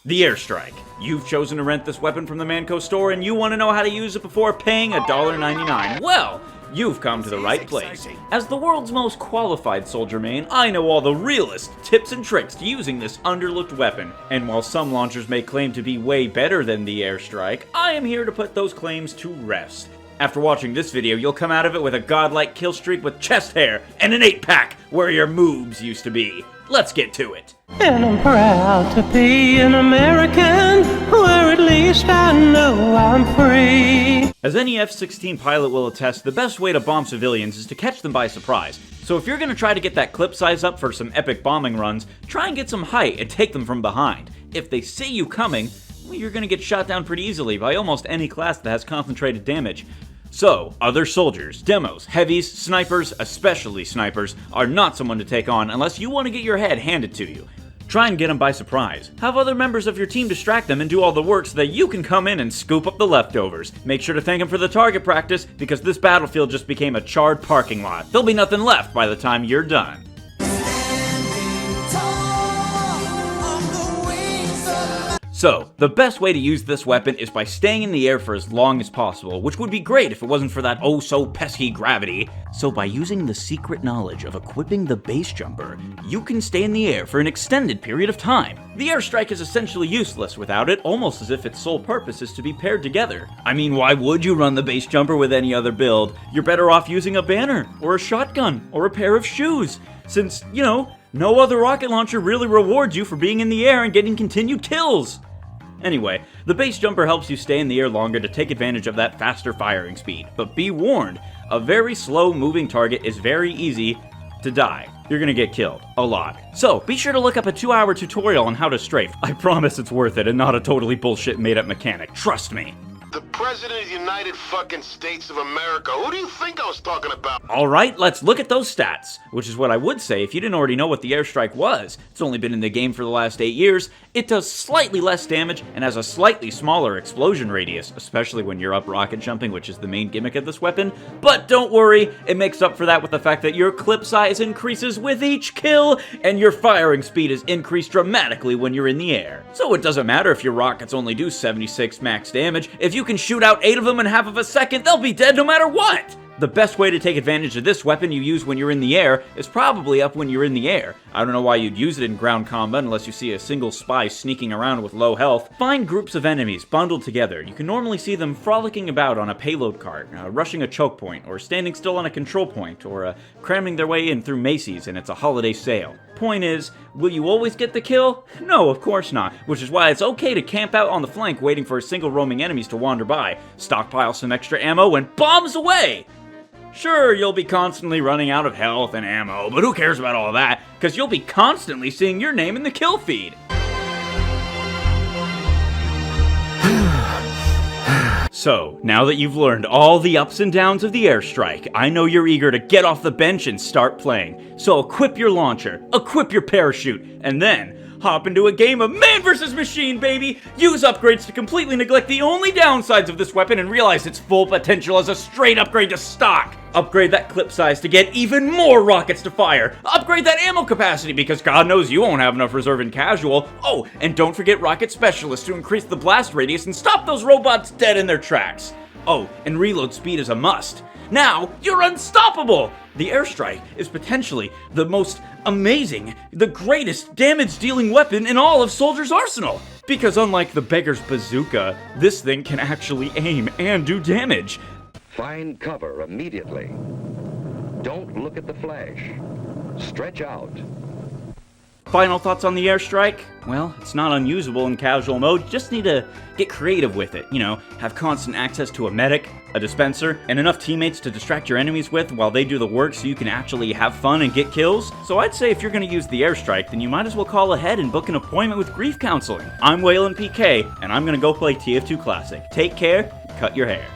The airstrike. You've chosen to rent this weapon from the Mann store and you want to know how to use it before paying $1.99. Well, you've come to the right place. As the world's most qualified soldier main, I know all the realest tips and tricks to using this underlooked weapon. And while some launchers may claim to be way better than the airstrike, I am here to put those claims to rest. After watching this video, you'll come out of it with a godlike kill streak with chest hair and an 8-pack where your moobs used to be. Let's get to it. And I'm proud to be an American, where at least I know I'm free. As any F-16 pilot will attest, the best way to bomb civilians is to catch them by surprise. So if you're gonna try to get that clip size up for some epic bombing runs, try and get some height and take them from behind. If they see you coming, well, you're gonna get shot down pretty easily by almost any class that has concentrated damage. So, other soldiers, demos, heavies, snipers, especially snipers, are not someone to take on unless you want to get your head handed to you. Try and get them by surprise. Have other members of your team distract them and do all the work so that you can come in and scoop up the leftovers. Make sure to thank them for the target practice, because this battlefield just became a charred parking lot. There'll be nothing left by the time you're done. So, the best way to use this weapon is by staying in the air for as long as possible, which would be great if it wasn't for that oh-so-pesky gravity. So by using the secret knowledge of equipping the base jumper, you can stay in the air for an extended period of time. The airstrike is essentially useless without it, almost as if its sole purpose is to be paired together. I mean, why would you run the base jumper with any other build? You're better off using a banner, or a shotgun, or a pair of shoes, since, you know, no other rocket launcher really rewards you for being in the air and getting continued kills. Anyway, the base jumper helps you stay in the air longer to take advantage of that faster firing speed. But be warned, a very slow moving target is very easy to die. You're gonna get killed. A lot. So, be sure to look up a 2-hour tutorial on how to strafe. I promise it's worth it and not a totally bullshit made up mechanic. Trust me. The President of the United fucking States of America. Who do you think I was talking about? Alright, let's look at those stats. Which is what I would say if you didn't already know what the airstrike was. It's only been in the game for the last 8 years. It does slightly less damage and has a slightly smaller explosion radius, especially when you're up rocket jumping, which is the main gimmick of this weapon. But don't worry, it makes up for that with the fact that your clip size increases with each kill, and your firing speed is increased dramatically when you're in the air. So it doesn't matter if your rockets only do 76 max damage. If you can shoot out 8 of them in half of a second, they'll be dead no matter what! The best way to take advantage of this weapon you use when you're in the air is probably up when you're in the air. I don't know why you'd use it in ground combat unless you see a single spy sneaking around with low health. Find groups of enemies bundled together. You can normally see them frolicking about on a payload cart, rushing a choke point, or standing still on a control point, or cramming their way in through Macy's and it's a holiday sale. Point is, will you always get the kill? No, of course not, which is why it's okay to camp out on the flank waiting for single roaming enemies to wander by, stockpile some extra ammo, and bombs away! Sure, you'll be constantly running out of health and ammo, but who cares about all that? Because you'll be constantly seeing your name in the kill feed. So, now that you've learned all the ups and downs of the airstrike, I know you're eager to get off the bench and start playing. So equip your launcher, equip your parachute, and then hop into a game of man versus machine, baby! Use upgrades to completely neglect the only downsides of this weapon and realize its full potential as a straight upgrade to stock! Upgrade that clip size to get even more rockets to fire! Upgrade that ammo capacity because God knows you won't have enough reserve in casual! Oh, and don't forget rocket specialist to increase the blast radius and stop those robots dead in their tracks! Oh, and reload speed is a must! Now, you're unstoppable! The airstrike is potentially the most amazing, the greatest damage-dealing weapon in all of Soldier's arsenal! Because unlike the beggar's bazooka, this thing can actually aim and do damage. Find cover immediately. Don't look at the flash. Stretch out. Final thoughts on the airstrike? Well, it's not unusable in casual mode, you just need to get creative with it. You know, have constant access to a medic, a dispenser, and enough teammates to distract your enemies with while they do the work so you can actually have fun and get kills. So I'd say if you're gonna use the airstrike, then you might as well call ahead and book an appointment with grief counseling. I'm Waylon PK, and I'm gonna go play TF2 Classic. Take care, cut your hair.